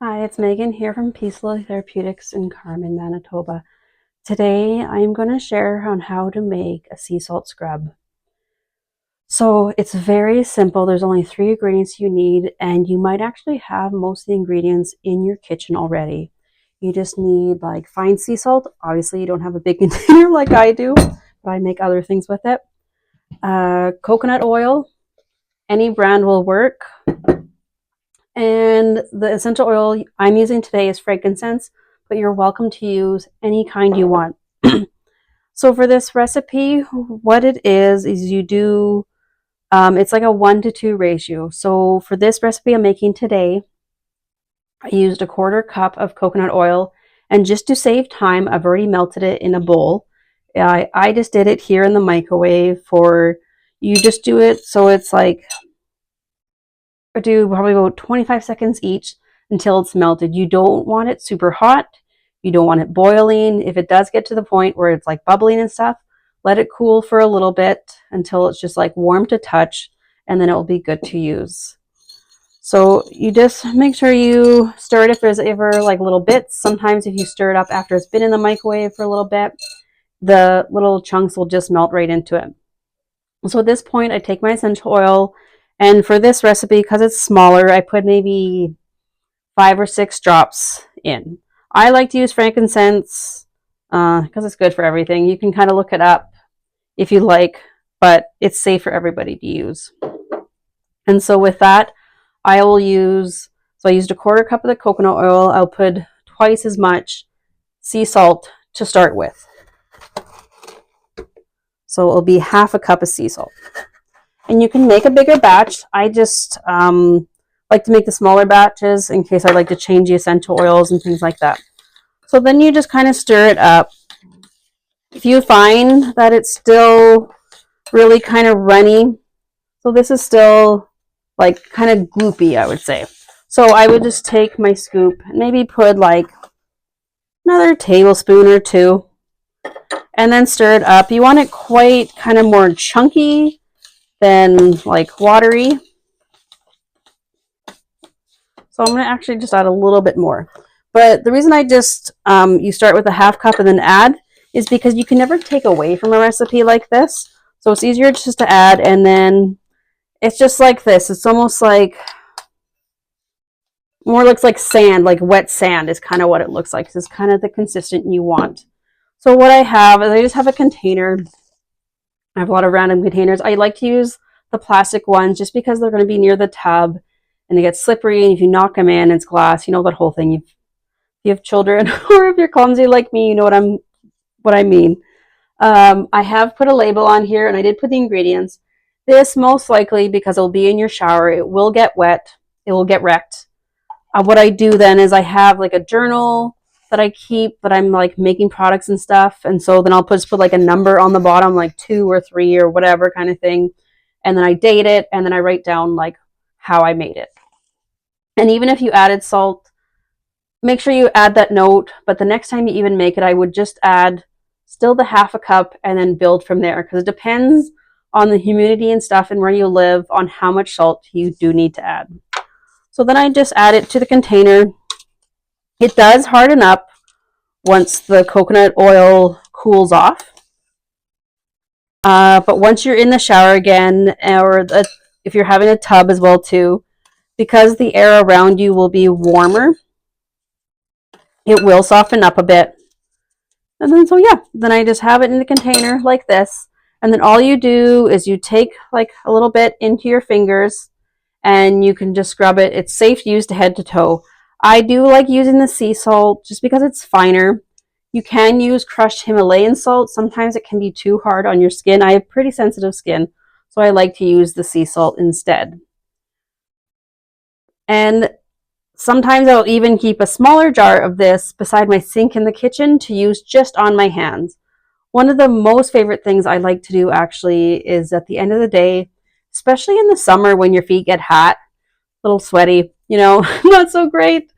Hi, it's Megan here from Peaceful Therapeutics in Carmen, Manitoba. Today I'm going to share on how to make a sea salt scrub. So it's very simple. There's only 3 ingredients you need, and you might actually have most of the ingredients in your kitchen already. You just need like fine sea salt. Obviously, you don't have a big container like I do, but I make other things with it. Coconut oil, any brand will work. And the essential oil I'm using today is frankincense, but you're welcome to use any kind you want. So for this recipe, what it is you do, it's like a 1 to 2 ratio. So for this recipe I'm making today, I used a 1/4 cup of coconut oil, and just to save time, I've already melted it in a bowl. I just did it here in the microwave you just do it so it's like do probably about 25 seconds each until it's melted. You don't want it super hot. You don't want it boiling. If it does get to the point where it's like bubbling and stuff, let it cool for a little bit until it's just like warm to touch, and then it will be good to use. So you just make sure you stir it if there's ever like little bits. Sometimes if you stir it up after it's been in the microwave for a little bit, the little chunks will just melt right into it. So at this point, I take my essential oil, and for this recipe, because it's smaller, I put maybe 5 or 6 drops in. I like to use frankincense because it's good for everything. You can kind of look it up if you like, but it's safe for everybody to use. And so with that, I used a 1/4 cup of the coconut oil. I'll put twice as much sea salt to start with. So it'll be 1/2 cup of sea salt. And you can make a bigger batch. I just like to make the smaller batches in case I like to change the essential oils and things like that. So then you just kind of stir it up. If you find that it's still really kind of runny, so this is still like kind of gloopy, I would say. So I would just take my scoop and maybe put like another tablespoon or 2 and then stir it up. You want it quite kind of more chunky than like watery. So I'm going to actually just add a little bit more. But the reason I just, you start with a 1/2 cup and then add is because you can never take away from a recipe like this. So it's easier just to add, and then it's just like this. It's almost like, more looks like sand, like wet sand is kind of what it looks like. It's kind of the consistent you want. So what I have is I just have a container. I have a lot of random containers. I like to use the plastic ones just because they're going to be near the tub and they get slippery, and if you knock them in, it's glass. You know that whole thing. If you have children or if you're clumsy like me, you know what I mean. I have put a label on here, and I did put the ingredients. This most likely, because it'll be in your shower, it will get wet. It will get wrecked. What I do then is I have like a journal that I keep, that I'm like making products and stuff, and so then I'll just put like a number on the bottom, like 2 or 3 or whatever kind of thing, and then I date it, and then I write down like how I made it. And even if you added salt, make sure you add that note, but the next time you even make it, I would just add still the 1/2 cup and then build from there, because it depends on the humidity and stuff and where you live on how much salt you do need to add. So then I just add it to the container. It does harden up once the coconut oil cools off. But once you're in the shower again, or if you're having a tub as well too, because the air around you will be warmer, it will soften up a bit. And then, so yeah, then I just have it in the container like this. And then all you do is you take like a little bit into your fingers, and you can just scrub it. It's safe to use to head to toe. I do like using the sea salt just because it's finer. You can use crushed Himalayan salt. Sometimes it can be too hard on your skin. I have pretty sensitive skin, so I like to use the sea salt instead. And sometimes I'll even keep a smaller jar of this beside my sink in the kitchen to use just on my hands. One of the most favorite things I like to do actually is at the end of the day, especially in the summer when your feet get hot, a little sweaty, you know, not so great,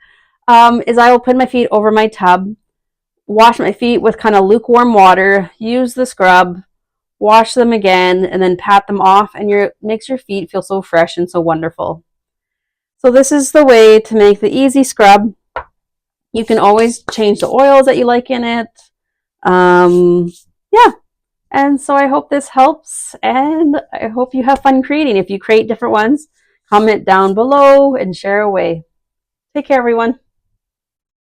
is I will put my feet over my tub, wash my feet with kind of lukewarm water, use the scrub, wash them again, and then pat them off, and it makes your feet feel so fresh and so wonderful. So this is the way to make the easy scrub. You can always change the oils that you like in it. Yeah. And so I hope this helps, and I hope you have fun creating. If you create different ones, comment down below and share away. Take care, everyone.